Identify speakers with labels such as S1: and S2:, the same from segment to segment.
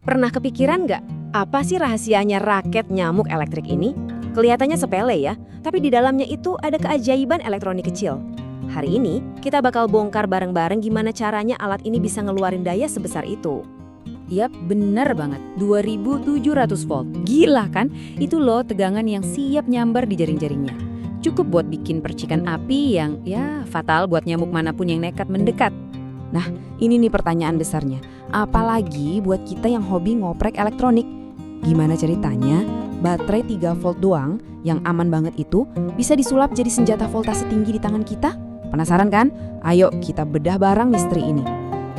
S1: Pernah kepikiran nggak, apa sih rahasianya raket nyamuk elektrik ini? Kelihatannya sepele ya, tapi di dalamnya itu ada keajaiban elektronik kecil. Hari ini, kita bakal bongkar bareng-bareng gimana caranya alat ini bisa ngeluarin daya sebesar itu.
S2: Yap, bener banget. 2700 volt. Gila kan? Itu loh tegangan yang siap nyambar di jaring-jaringnya. Cukup buat bikin percikan api yang fatal buat nyamuk manapun yang nekat mendekat. Nah, ini nih pertanyaan besarnya. Apalagi buat kita yang hobi ngoprek elektronik. Gimana ceritanya baterai 3 volt doang yang aman banget itu bisa disulap jadi senjata voltase tinggi di tangan kita? Penasaran kan? Ayo kita bedah bareng misteri ini.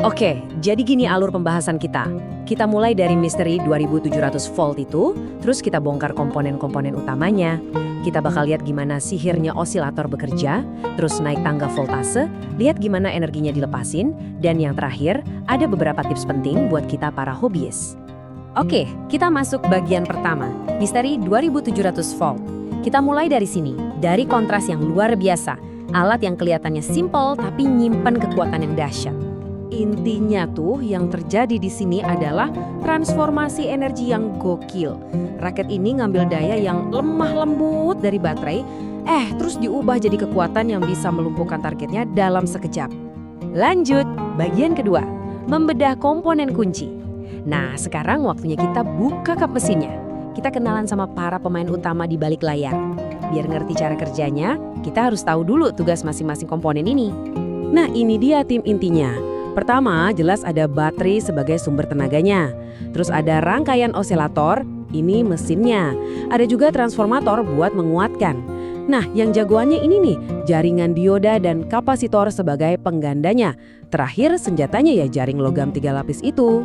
S1: Oke, jadi gini alur pembahasan kita. Kita mulai dari misteri 2700 volt itu, terus kita bongkar komponen-komponen utamanya. Kita bakal lihat gimana sihirnya osilator bekerja, terus naik tangga voltase, lihat gimana energinya dilepasin, dan yang terakhir, ada beberapa tips penting buat kita para hobiis. Oke, kita masuk bagian pertama, misteri 2700 volt. Kita mulai dari sini, dari kontras yang luar biasa, alat yang kelihatannya simple tapi nyimpen kekuatan yang dahsyat. Intinya tuh yang terjadi di sini adalah transformasi energi yang gokil. Raket ini ngambil daya yang lemah lembut dari baterai, terus diubah jadi kekuatan yang bisa melumpuhkan targetnya dalam sekejap. Lanjut, bagian kedua, membedah komponen kunci. Nah, sekarang waktunya kita buka kap mesinnya. Kita kenalan sama para pemain utama di balik layar. Biar ngerti cara kerjanya, kita harus tahu dulu tugas masing-masing komponen ini. Nah, ini dia tim intinya. Pertama, jelas ada baterai sebagai sumber tenaganya. Terus ada rangkaian osilator, ini mesinnya. Ada juga transformator buat menguatkan. Nah, yang jagoannya ini nih, jaringan dioda dan kapasitor sebagai penggandanya. Terakhir, senjatanya ya jaring logam 3 lapis itu.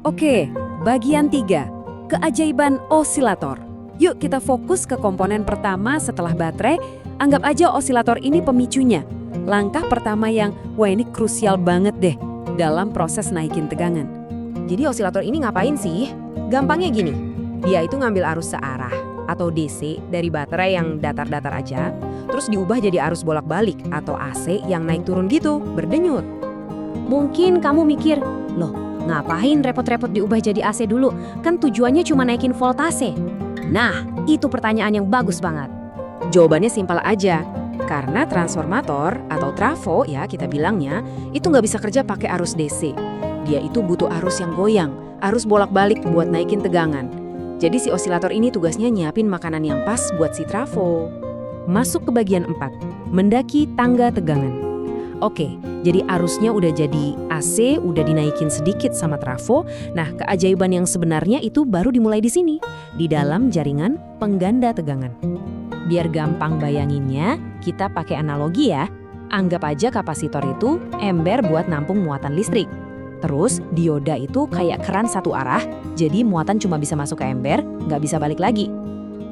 S2: Oke, bagian 3, keajaiban osilator. Yuk kita fokus ke komponen pertama setelah baterai, anggap aja osilator ini pemicunya. Langkah pertama yang, ini krusial banget deh dalam proses naikin tegangan.
S1: Jadi osilator ini ngapain sih? Gampangnya gini, dia itu ngambil arus searah atau DC dari baterai yang datar-datar aja, terus diubah jadi arus bolak-balik atau AC yang naik turun gitu, berdenyut. Mungkin kamu mikir, loh ngapain repot-repot diubah jadi AC dulu? Kan tujuannya cuma naikin voltase. Nah, itu pertanyaan yang bagus banget. Jawabannya simpel aja. Karena transformator atau trafo ya kita bilangnya, itu nggak bisa kerja pakai arus DC. Dia itu butuh arus yang goyang, arus bolak-balik buat naikin tegangan. Jadi si osilator ini tugasnya nyiapin makanan yang pas buat si trafo. Masuk ke bagian 4, mendaki tangga tegangan. Oke, jadi arusnya udah jadi AC, udah dinaikin sedikit sama trafo. Nah, keajaiban yang sebenarnya itu baru dimulai di sini, di dalam jaringan pengganda tegangan. Biar gampang bayanginnya, kita pakai analogi ya. Anggap aja kapasitor itu ember buat nampung muatan listrik. Terus dioda itu kayak keran satu arah, jadi muatan cuma bisa masuk ke ember, nggak bisa balik lagi.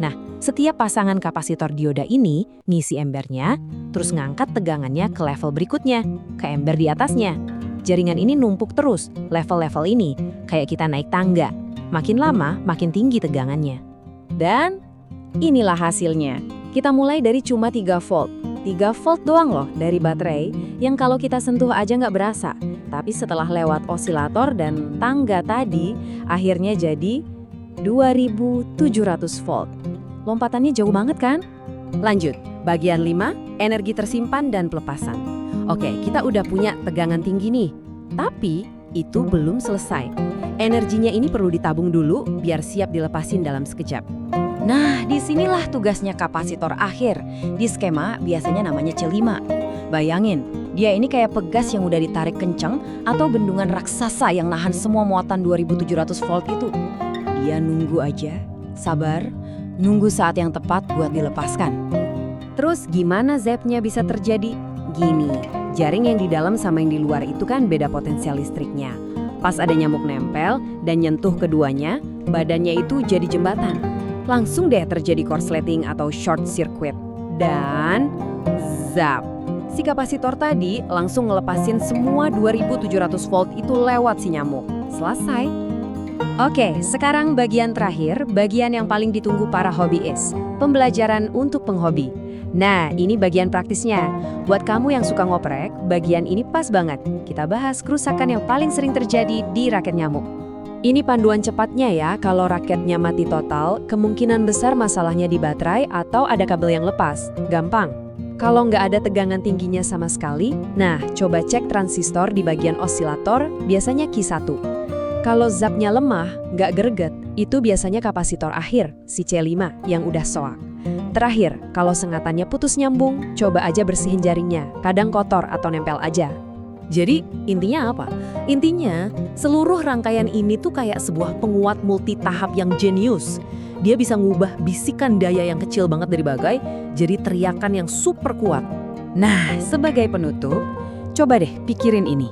S1: Nah, setiap pasangan kapasitor dioda ini ngisi embernya, terus ngangkat tegangannya ke level berikutnya, ke ember di atasnya. Jaringan ini numpuk terus, level-level ini, kayak kita naik tangga. Makin lama, makin tinggi tegangannya. Dan inilah hasilnya. Kita mulai dari cuma 3 volt. 3 volt doang loh dari baterai yang kalau kita sentuh aja nggak berasa. Tapi setelah lewat osilator dan tangga tadi, akhirnya jadi 2700 volt. Lompatannya jauh banget kan? Lanjut, bagian 5, energi tersimpan dan pelepasan. Oke, kita udah punya tegangan tinggi nih. Tapi itu belum selesai. Energinya ini perlu ditabung dulu biar siap dilepasin dalam sekejap. Nah, disinilah tugasnya kapasitor akhir. Di skema biasanya namanya C5. Bayangin, dia ini kayak pegas yang udah ditarik kencang atau bendungan raksasa yang nahan semua muatan 2700 volt itu. Dia nunggu aja, sabar, nunggu saat yang tepat buat dilepaskan. Terus gimana zapnya bisa terjadi? Gini, jaring yang di dalam sama yang di luar itu kan beda potensial listriknya. Pas ada nyamuk nempel dan nyentuh keduanya, badannya itu jadi jembatan. Langsung deh terjadi korsleting atau short circuit. Dan zap. Si kapasitor tadi langsung ngelepasin semua 2700 volt itu lewat si nyamuk. Selesai. Oke, sekarang bagian terakhir, bagian yang paling ditunggu para hobiis. Pembelajaran untuk penghobi. Nah, ini bagian praktisnya. Buat kamu yang suka ngoprek, bagian ini pas banget. Kita bahas kerusakan yang paling sering terjadi di raket nyamuk. Ini panduan cepatnya ya, kalau raketnya mati total, kemungkinan besar masalahnya di baterai atau ada kabel yang lepas. Gampang. Kalau nggak ada tegangan tingginya sama sekali, nah coba cek transistor di bagian osilator, biasanya Q1. Kalau zapnya lemah, nggak greget, itu biasanya kapasitor akhir, si C5, yang udah soak. Terakhir, kalau sengatannya putus nyambung, coba aja bersihin jaringnya, kadang kotor atau nempel aja.
S3: Jadi intinya apa? Intinya seluruh rangkaian ini tuh kayak sebuah penguat multi tahap yang jenius. Dia bisa ngubah bisikan daya yang kecil banget dari bagai jadi teriakan yang super kuat.
S2: Nah, sebagai penutup, coba deh pikirin ini.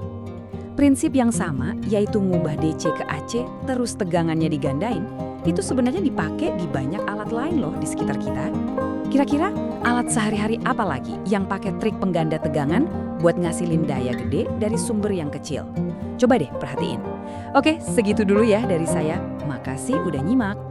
S2: Prinsip yang sama, yaitu ngubah DC ke AC terus tegangannya digandain, itu sebenarnya dipakai di banyak alat lain loh di sekitar kita. Kira-kira alat sehari-hari apa lagi yang pakai trik pengganda tegangan buat ngasilin daya gede dari sumber yang kecil? Coba deh perhatiin. Oke, segitu dulu ya dari saya. Makasih udah nyimak.